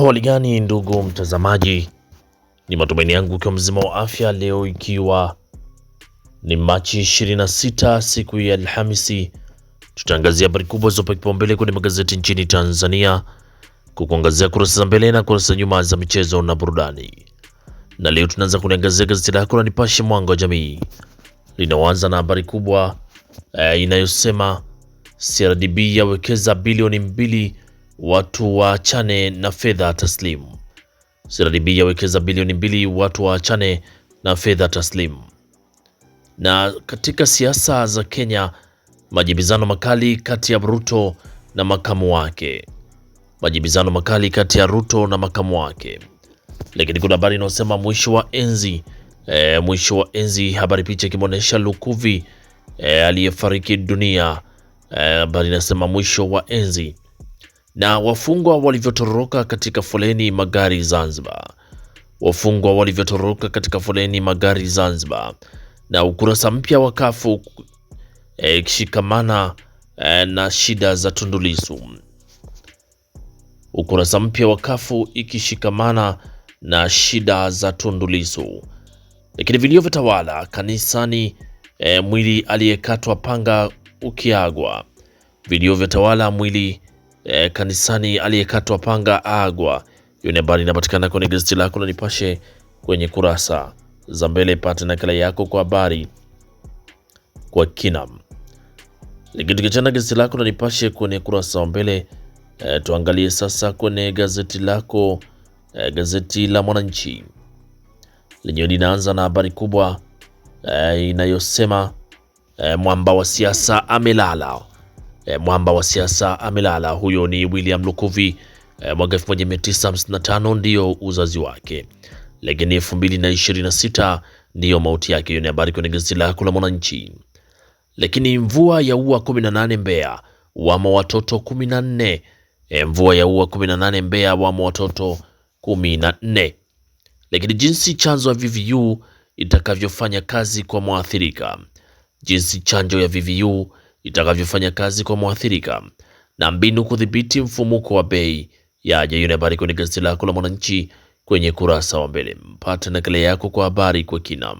Hali gani ndugu mtazamaji, ni matumaini yangu ukiwa mzima wa afya. Leo ikiwa ni Machi 26 siku ya Alhamisi, tutaangazia habari kubwa zopa kipaumbele kwenye magazeti nchini Tanzania, kukuangazia kurasa za mbele na kurasa nyuma za michezo na burudani. Na leo tunaanza kuangazia gazeti lako la Nipashe Mwanga wa Jamii, linaanza na habari kubwa inayosema CRDB yawekeza bilioni 2 watu waachane na fedha taslimu. CRDB yawekeza bilioni 2 watu waachane na fedha taslimu. Na katika siasa za Kenya, majibizano makali kati ya Ruto na makamu wake. Majibizano makali kati ya Ruto na makamu wake. Lakini kuna habari inayosema mwisho wa enzi. Mwisho wa enzi, habari picha ikimwonyesha Lukuvi aliyefariki dunia. Habari inasema mwisho wa enzi. Na wafungwa walivyotoroka katika foleni magari Zanzibar. Wafungwa walivyotoroka katika foleni magari Zanzibar. Na ukurasa mpya wa kafu ikishikamana na shida za Tundu Lissu. Ukurasa mpya wa kafu ikishikamana na shida za Tundu Lissu. Lakini vilio vitawala kanisani, mwili aliyekatwa panga ukiagwa. Vilio vitawala mwili kanisani aliyekatwa panga agwa. Hiyo ni habari inapatikana kwenye gazeti lako la Nipashe kwenye kurasa za mbele. Pata nakala yako kwa habari kwa kina. Lakini tukiachana gazeti lako la Nipashe kwenye kurasa wa mbele, tuangalie sasa kwenye gazeti lako gazeti la Mwananchi lenyewe linaanza na habari kubwa inayosema mwamba wa siasa amelala. Mwamba wa siasa amelala. Huyo ni William Lukuvi. Mwaka 1955 ndiyo uzazi wake, lakini 2026 ndiyo mauti yake. Hiyo ni habari kwenye gazeti lako la Mwananchi. Lakini mvua ya ua 18 Mbeya, wamo watoto 14. Mvua ya ua 18 Mbeya, wamo watoto 14. Lakini jinsi chanzo ya VVU itakavyofanya kazi kwa mwathirika. Jinsi chanjo ya VVU itakavyofanya kazi kwa mwathirika na mbinu kudhibiti mfumuko wa bei ya hiyo ni habari kwenye gazeti lako la Mwananchi kwenye kurasa wa mbele. Mpata nakala yako kwa habari kwa kina.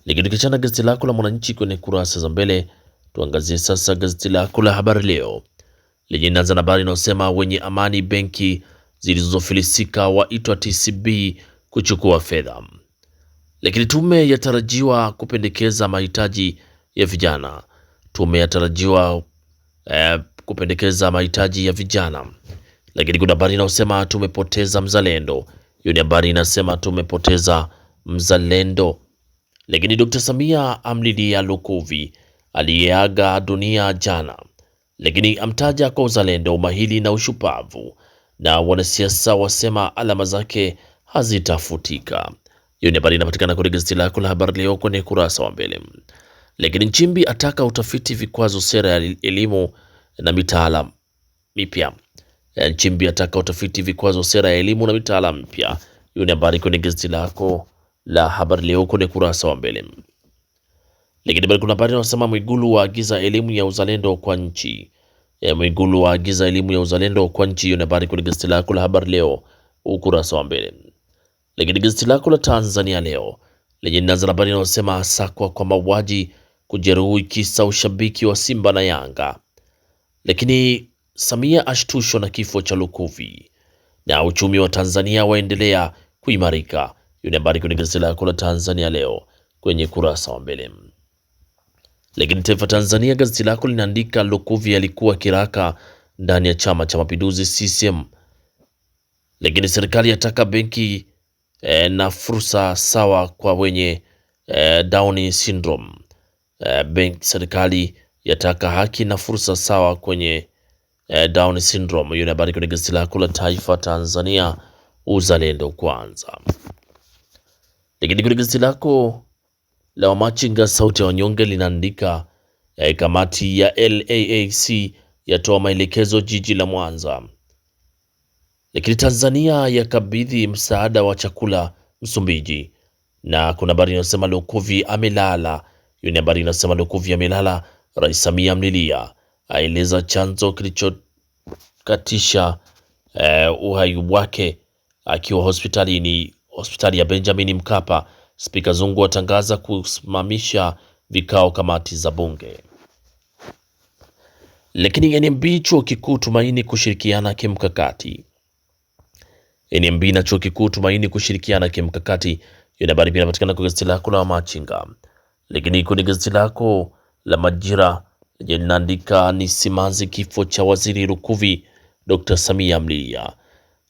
Lakini tukiachana gazeti lako la Mwananchi kwenye kurasa za mbele, tuangazie sasa gazeti lako la Habari Leo lenye inaanza na habari inayosema wenye amani benki zilizofilisika waitwa TCB kuchukua fedha. Lakini tume yatarajiwa kupendekeza mahitaji ya vijana. Tume yatarajiwa kupendekeza mahitaji ya vijana. Lakini kuna habari inayosema tumepoteza mzalendo. Hiyo ni habari inasema tumepoteza mzalendo. Lakini Dr. Samia amlilia Lukuvi aliyeaga dunia jana, lakini amtaja kwa uzalendo, umahili na ushupavu, na wanasiasa wasema alama zake hazitafutika. Hiyo ni habari inapatikana kwenye gazeti lako la Habari Leo kwenye kurasa wa mbele. Lakini Nchimbi ataka utafiti vikwazo sera ya elimu na mitaala mipya. Nchimbi ataka utafiti vikwazo sera ya elimu na mitaala mipya. Hiyo ni habari kwenye gazeti lako la Habari Leo kwenye kurasa wa mbele. Lakini bado kuna habari inasema Mwigulu waagiza elimu ya uzalendo kwa nchi. Mwigulu waagiza elimu ya uzalendo kwa nchi. Hiyo ni habari kwenye gazeti lako la Habari Leo ukurasa wa mbele. Lakini gazeti lako la Tanzania Leo lenye inaanza na habari inayosema asakwa kwa mauaji kujeruhi kisa ushabiki wa Simba na Yanga. Lakini Samia ashtushwa na kifo cha Lukuvi, na uchumi wa Tanzania waendelea kuimarika. Hiyo ni habari kwenye gazeti lako la Tanzania Leo kwenye kurasa wa mbele. Lakini Taifa Tanzania gazeti lako linaandika Lukuvi alikuwa kiraka ndani ya Chama cha Mapinduzi CCM. Lakini serikali yataka benki na fursa sawa kwa wenye Down syndrome. Serikali yataka haki na fursa sawa kwenye Down syndrome. Hiyo ni habari kwenye gazeti lako la Taifa Tanzania, uzalendo kwanza. Lakini kwenye gazeti lako la Wamachinga sauti ya wanyonge linaandika kamati ya LAAC yatoa maelekezo jiji la Mwanza. Lakini Tanzania yakabidhi msaada wa chakula Msumbiji. Na kuna habari inasema Lukuvi amelala. Hiyo ni habari inasema Lukuvi amelala, Rais Samia amlilia, aeleza chanzo kilichokatisha uhai wake akiwa hospitali ya Benjamin Mkapa. Spika Zungu atangaza kusimamisha vikao kamati za bunge. Lakini NMB chuo kikuu Tumaini kushirikiana kimkakati. NMB na chuo kikuu Tumaini kushirikiana kimkakati. Hiyo habari pia inapatikana kwa gazeti lako la Machinga. Lakini kwenye gazeti lako la Majira linaandika ni simanzi kifo cha waziri Lukuvi, Dr. Samia mlia.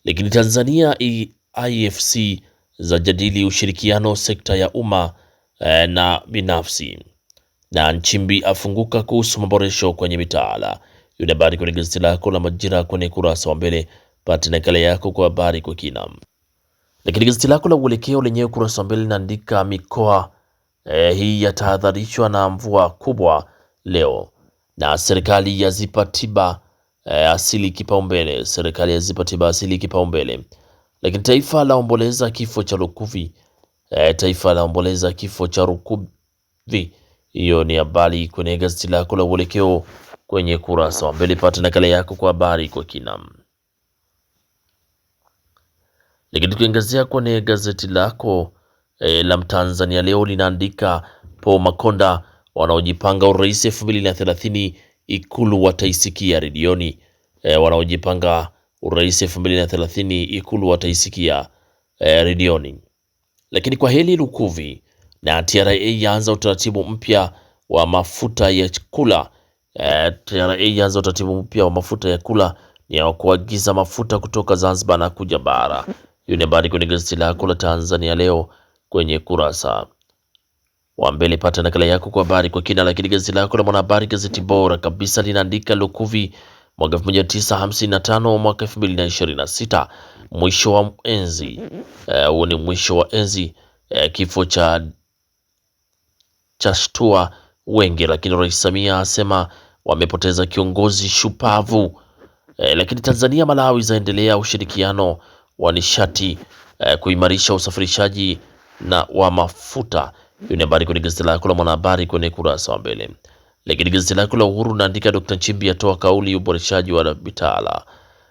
Lakini Tanzania IFC za jadili ushirikiano sekta ya umma na binafsi. Na Nchimbi afunguka kuhusu maboresho kwenye mitaala. Hiyo habari kwenye gazeti lako la Majira kwenye kurasa wa mbele. Pata nakala yako kwa habari kwa kina. Lakini gazeti lako la Uelekeo lenyewe kurasa wa mbele linaandika mikoa hii yatahadharishwa na mvua kubwa leo, na serikali yazipa tiba asili kipaumbele. Serikali yazipa tiba asili kipaumbele. Lakini taifa laomboleza kifo cha Lukuvi. Taifa laomboleza kifo cha Lukuvi. Hiyo ni habari kwenye gazeti lako la Uelekeo kwenye kurasa wa mbele. Pata nakala yako kwa habari kwa kina. Lakini tukiangazia kwenye gazeti lako la Mtanzania leo linaandika Paul Makonda wanaojipanga urais 2030 Ikulu wataisikia redioni. Wanaojipanga urais 2030 Ikulu wataisikia redioni. Lakini kwa heli Lukuvi na TRA yaanza utaratibu mpya wa mafuta ya kula. TRA yaanza utaratibu mpya wa mafuta ya kula ni ya kuagiza mafuta kutoka Zanzibar na kuja bara. Hiyo ni habari kwenye gazeti lako la Tanzania leo kwenye kurasa wa mbele. Pata nakala yako kwa habari kwa kina. Lakini gazeti lako la Mwanahabari, gazeti bora kabisa, linaandika Lukuvi mwaka 1955 mwaka 2026 mwisho wa enzi. Huo ni mwisho wa enzi. Kifo cha shtua wengi, lakini Rais Samia asema wamepoteza kiongozi shupavu. Lakini Tanzania Malawi zaendelea ushirikiano wa nishati kuimarisha usafirishaji na wa mafuta. Hiyo ni habari kwenye gazeti lako la Mwanahabari kwenye kurasa wa mbele. Lakini gazeti lako la Uhuru naandika Dr. Nchimbi atoa kauli uboreshaji wa mitaala.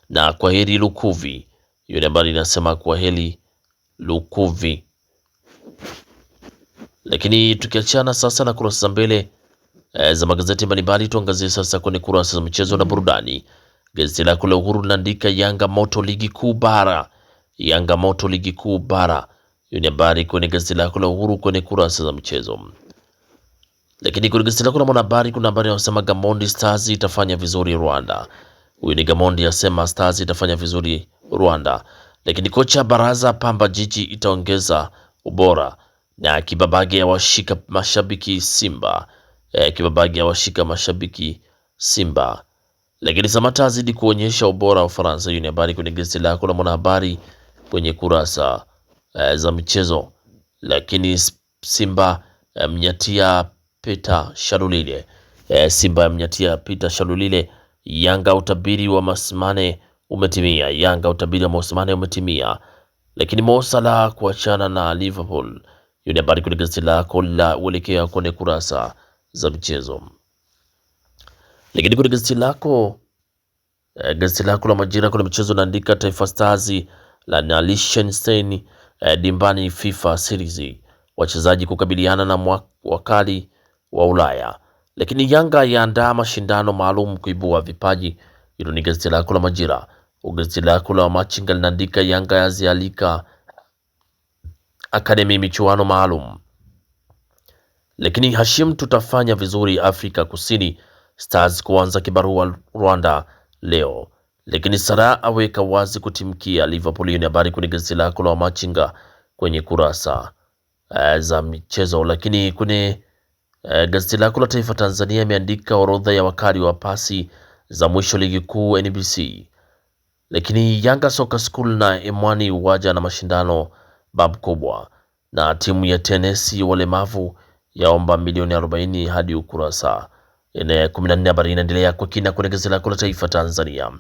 Na kwa heri Lukuvi. Hiyo ni habari inasema kwa heri Lukuvi. Lakini tukiachana sasa na kurasa za mbele za magazeti mbalimbali, tuangazie sasa kwenye kurasa za michezo na burudani. Gazeti lako la Uhuru linaandika Yanga moto ligi kuu bara. Yanga moto ligi kuu bara. Hiyo ni habari kwenye gazeti lako la Uhuru kwenye kurasa za michezo. Lakini kwenye gazeti lako la Mwanahabari kuna habari inasema Gamondi Stars itafanya vizuri Rwanda. Huyu ni Gamondi asema Stars itafanya vizuri Rwanda. Lakini kocha Baraza Pamba Jiji itaongeza ubora. Na Kibabage ya washika mashabiki Simba. Kibabage ya washika mashabiki Simba. Lakini Samata azidi kuonyesha ubora wa Ufaransa. Hiyo ni habari kwenye gazeti lako la Mwanahabari kwenye kurasa za michezo. Lakini Simba mnyatia Peter Shalulile. Simba mnyatia Peter Shalulile. Yanga utabiri wa Masimane umetimia. Yanga utabiri wa Masimane umetimia. Lakini Mo Salah kuachana na Liverpool. Hiyo ni habari kwenye gazeti lako la Uelekeo kwenye kurasa za michezo. Lakini kwenye gazeti lako la Majira kwenye michezo naandika Taifa Stars na Liechtenstein dimbani FIFA Series, wachezaji kukabiliana na wakali wa Ulaya. Lakini Yanga yaandaa mashindano maalum kuibua vipaji. Hilo ni gazeti lako la Majira. Gazeti lako la Machinga linaandika Yanga yazialika Academy michuano maalum. Lakini Hashim tutafanya vizuri Afrika Kusini. Stars kuanza kibarua Rwanda leo. Lakini Salah aweka wazi kutimkia Liverpool. Hiyo ni habari kwenye gazeti lako la Machinga kwenye kurasa za michezo. Lakini kwenye gazeti lako la Taifa Tanzania imeandika orodha ya wakali wa pasi za mwisho ligi kuu NBC. Lakini Yanga Soccer School na Emwani waja na mashindano bab kubwa. Na timu ya tenesi walemavu yaomba milioni 40 hadi ukurasa 14. Habari inaendelea kwa kina kwenye gazeti lako la Taifa Tanzania.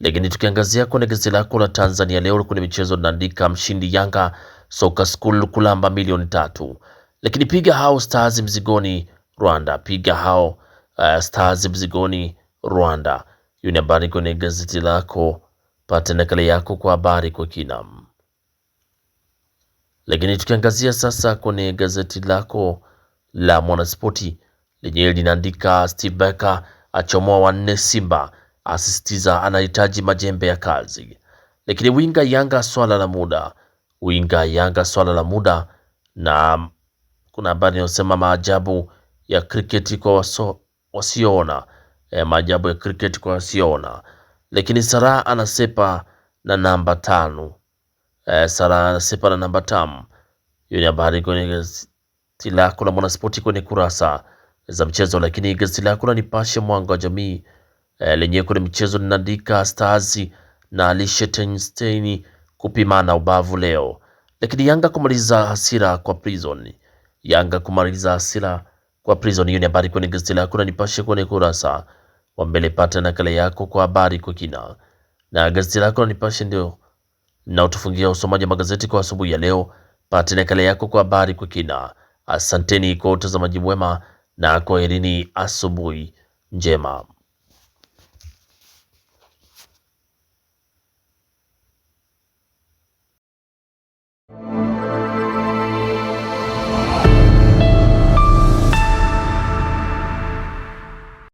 Lakini tukiangazia kwenye gazeti lako la Tanzania leo kwenye michezo naandika mshindi Yanga Soccer School kulamba milioni 3. Lakini piga hao Stars mzigoni Rwanda. Piga hao Stars mzigoni Rwanda. Hiyo ni habari kwenye gazeti lako pata nakala yako kwa habari kwa kina. Lakini tukiangazia sasa kwenye gazeti lako la Mwanaspoti lenyewe linaandika Steve Barker achomoa wanne Simba, asisitiza anahitaji majembe ya kazi. Lakini winga Yanga swala la muda, na kuna habari inayosema maajabu ya kriketi kwa wasioona, maajabu ya kriketi kwa wasioona. Lakini Salah anasepa na namba 5, Salah anasepa na namba 5. Hiyo ni habari kwenye gazeti lako la Mwanaspoti kwenye kurasa za mchezo. Lakini gazeti lako la Nipashe mwanga wa jamii lenyewe kwenye michezo linaandika Stars na Liechtenstein kupimana ubavu leo. Lakini Yanga kumaliza hasira kwa Prison, hiyo ni habari kwenye gazeti lako la Nipashe kwenye kurasa wa mbele. Pata nakala yako kwa habari kwa kina, na gazeti lako la Nipashe ndio na utufungia usomaji wa magazeti kwa asubuhi ya leo. Pata nakala yako kwa habari kwa kina. Asanteni kwa utazamaji mwema na kwaherini, asubuhi njema.